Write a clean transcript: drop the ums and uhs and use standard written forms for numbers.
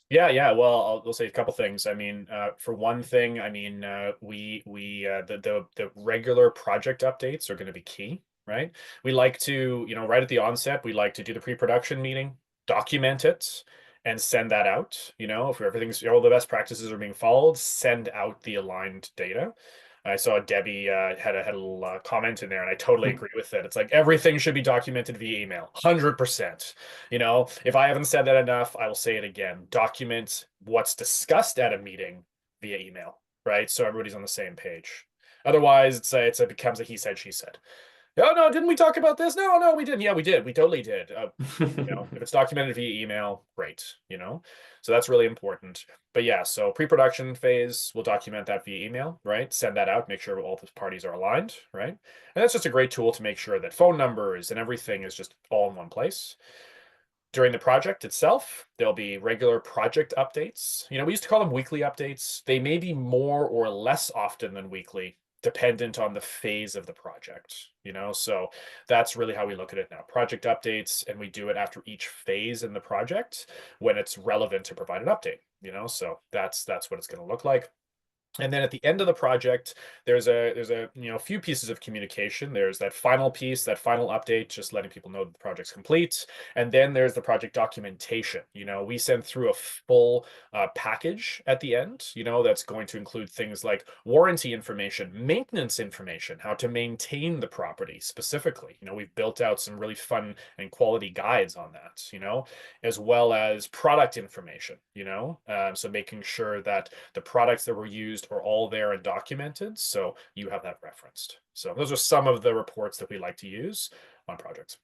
Yeah. Well, I'll say a couple things. I mean, for one thing, I mean, the regular project updates are going to be key, right? We like to, right at the onset, we like to do the pre-production meeting, document it, and send that out. If everything's all the best practices are being followed, send out the aligned data. I saw Debbie had a little comment in there, and I totally agree with it. It's like everything should be documented via email, 100%. If I haven't said that enough, I will say it again. Document what's discussed at a meeting via email, right? So everybody's on the same page. Otherwise, it becomes a he said, she said. Oh, no, didn't we talk about this? No, we didn't. Yeah, we did. We totally did. If it's documented via email, great. So that's really important. But yeah, so pre-production phase, we'll document that via email, right? Send that out, make sure all the parties are aligned, right? And that's just a great tool to make sure that phone numbers and everything is just all in one place. During the project itself, there'll be regular project updates. We used to call them weekly updates. They may be more or less often than weekly, dependent on the phase of the project. So that's really how we look at it now. Project updates, and we do it after each phase in the project when it's relevant to provide an update. So that's what it's going to look like. And then at the end of the project, there's a few pieces of communication. There's that final piece, that final update, just letting people know that the project's complete. And then there's the project documentation. We send through a full package at the end, that's going to include things like warranty information, maintenance information, how to maintain the property specifically. We've built out some really fun and quality guides on that, as well as product information. So making sure that the products that were used are all there and documented, so you have that referenced. So those are some of the reports that we like to use on projects.